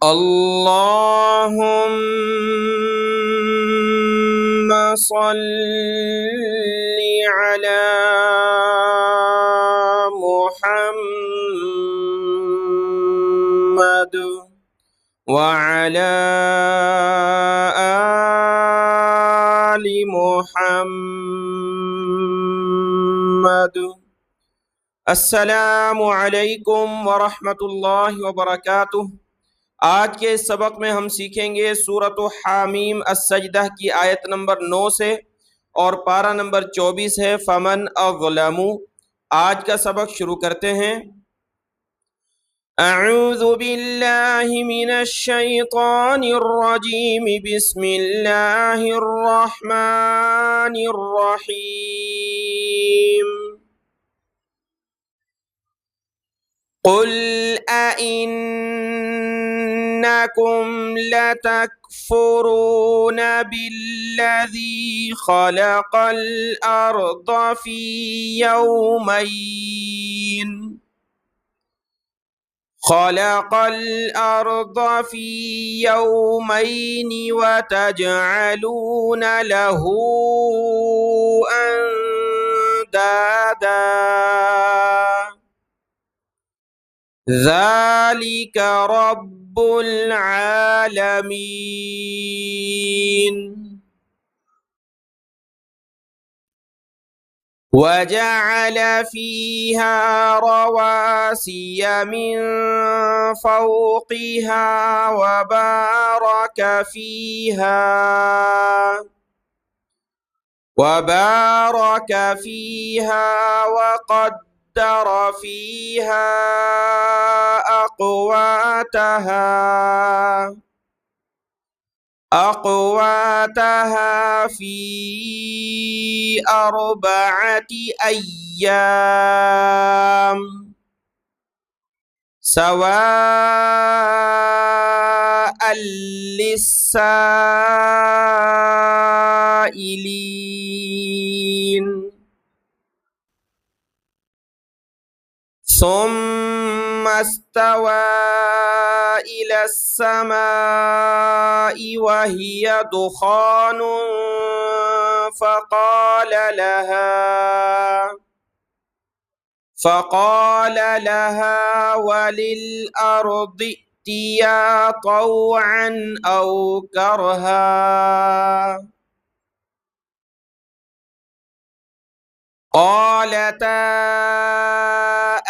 اللهم صل على محمد وعلى آل محمد. अस्सलामु अलैकुम वरहमतुल्लाहि वबरकातुह। आज के इस सबक में हम सीखेंगे सूरत हामीम अस्सजदा की आयत नंबर 9 से और पारा नंबर 24 है फमन अज़लमु। आज का सबक शुरू करते हैं। अऊज़ु बिल्लाहि मिनश शैतानिर रजीम, बिस्मिल्लाहिर रहमानिर रहीम। कुल अइन्नकुम लतकफुरून बिल्लज़ी खलक़ल अर्द फ़ी यौमैन वतजअलून लहू अंदादा ज़ालिक रब्बुल आलमीन। वजअल फ़ीहा रवासिय मिन फ़ौक़िहा वबारक फ़ीहा वक़द्दर फ़ीहा अक़वातहा फ़ी अर्बअति अय्याम सवाअन लिस्साइलीन। सुम्मा इस्तवा इलस समाइ वहिय दुखानुन फ़क़ाल लहा वलिल अर्दि इतिया तौअन औ करहा क़ालता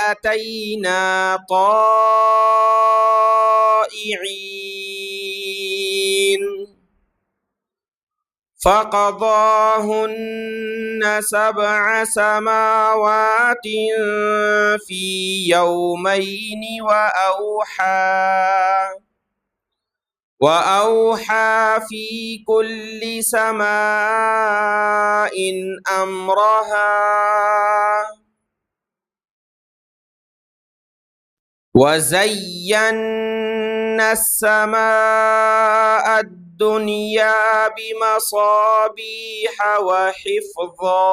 अतैना ताइईन। फ़क़ज़ाहुन्न सबअ समावातिन फ़ी यौमैन वअौहा फ़ी कुल्लि समाइन अम्रहा वज़य्यन्ना अस्समाअ दुनिया बिमसाबीह वहिफ़्ज़ा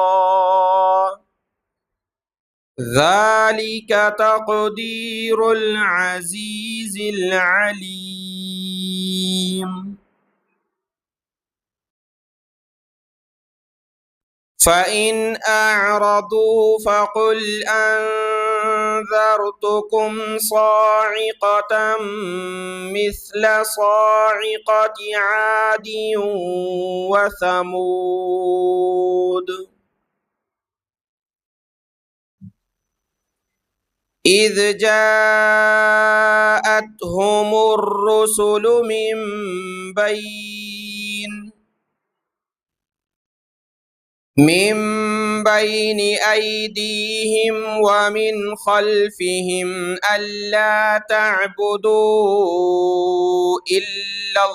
ज़ालिक तक़दीरुल अज़ीज़िल अलीम। फ़इन अअरदू फ़क़ुल अंज़रतुकुम साइक़तम मिस्ल साइक़ति आदिन व समूद इज़ जाअतहुमुर रुसुलु मिन बैनि अयदीहिम व मिन खल्फिहिम अल्ला तअबुदू इल्लल्लाह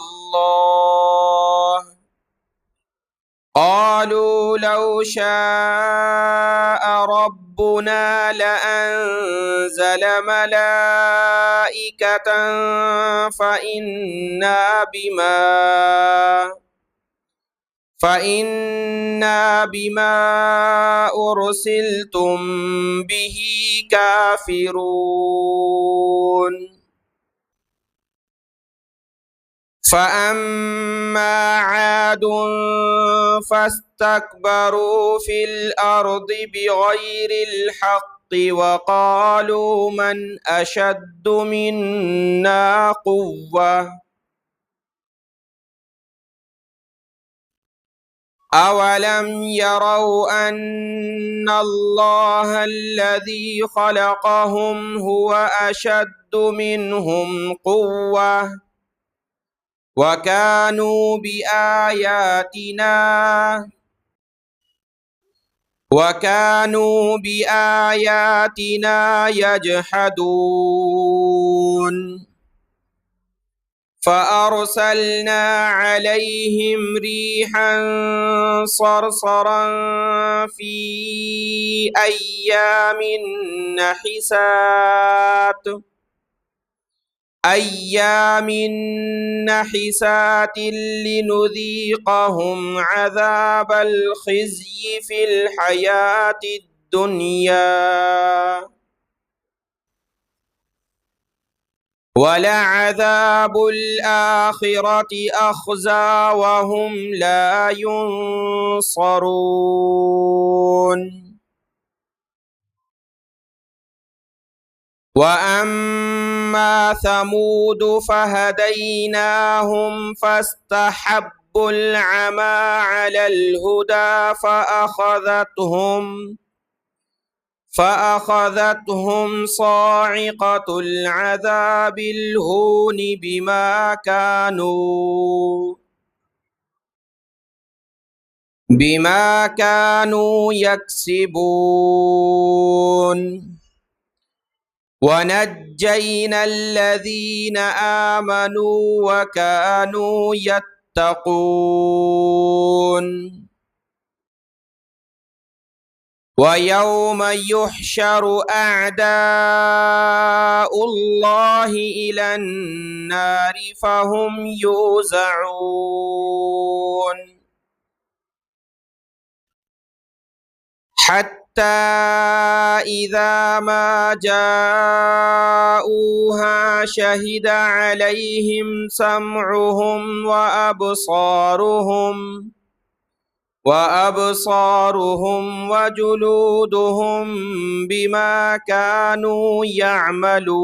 क़ालू लौ शाअ रब्बुना लअंज़ल मलाइकतन फ़इन्ना बिमा उरसिलतुम बिही काफ़िरून। فأما عاد فاستكبروا في الأرض بغير الحق وقالوا من أشد منا قوة أولم يروا أن الله الذي خلقهم هو أشد منهم قوة وكانوا بآياتنا يجحدون فأرسلنا عليهم ريحا صرصرا في أيام نحسات لنذيقهم عذاب الخزي في الحياة الدنيا ولعذاب الآخرة أخزى وهم لا ينصرون وأما ثمود فهديناهم فاستحبوا العمى على الهدى فأخذتهم صاعقة العذاب الهون بما كانوا يكسبون ونجينا الذين آمنوا وكانوا يتقون ويوم يحشر أعداء الله إلى النار فهم يوزعون حتى إذا ما جاءوها شهد عليهم سمعهم وأبصارهم وجلودهم بما كانوا يعملون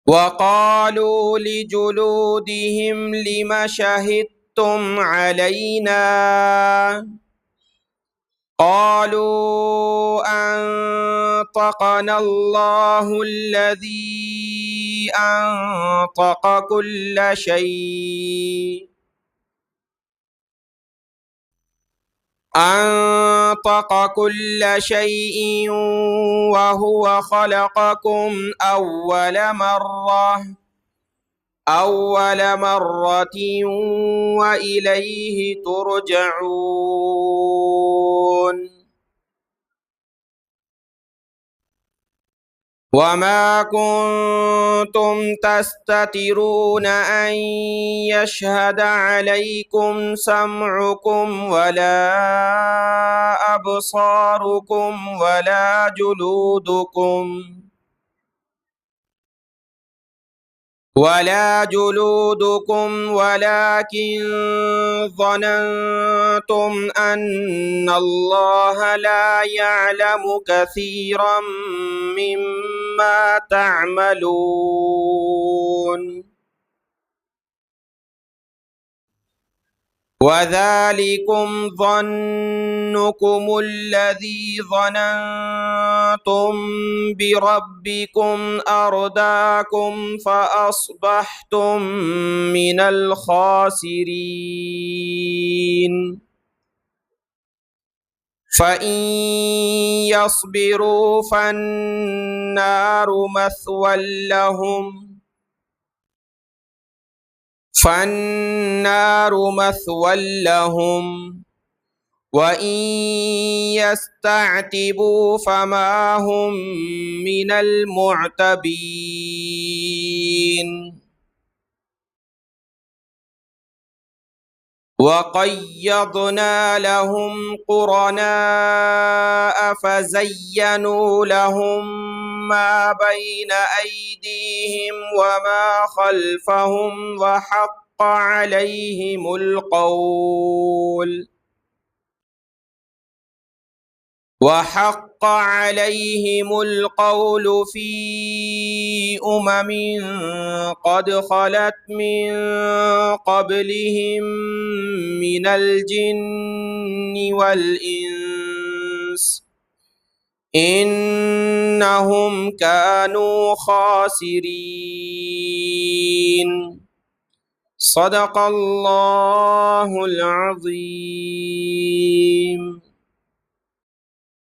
وقالوا لجلودهم لم شهدتم علينا قالوا أنطقنا الله الذي أنطق كل شيء وهو خلقكم أول مرة وإليه ترجعون وما كنتم تستترون أن يشهد عليكم سمعكم ولا أبصاركم ولا جلودكم ولكن ظننتم أن الله لا يعلم كثيرا مما تعملون وذلكم ظنكم الذي ظننتم بربكم أرداكم فأصبحتم من الخاسرين فإن يصبروا فالنار مثوى لهم وإن يستعتبوا فما هم من المعتبين وقيضنا لهم قرناء فزينوا لهم ما بين أيديهم وما خلفهم وحق عليهم القول في أمم قد خلت من قبلهم من الجن والإنس إنهم كانوا خاسرين. صدق الله العظيم.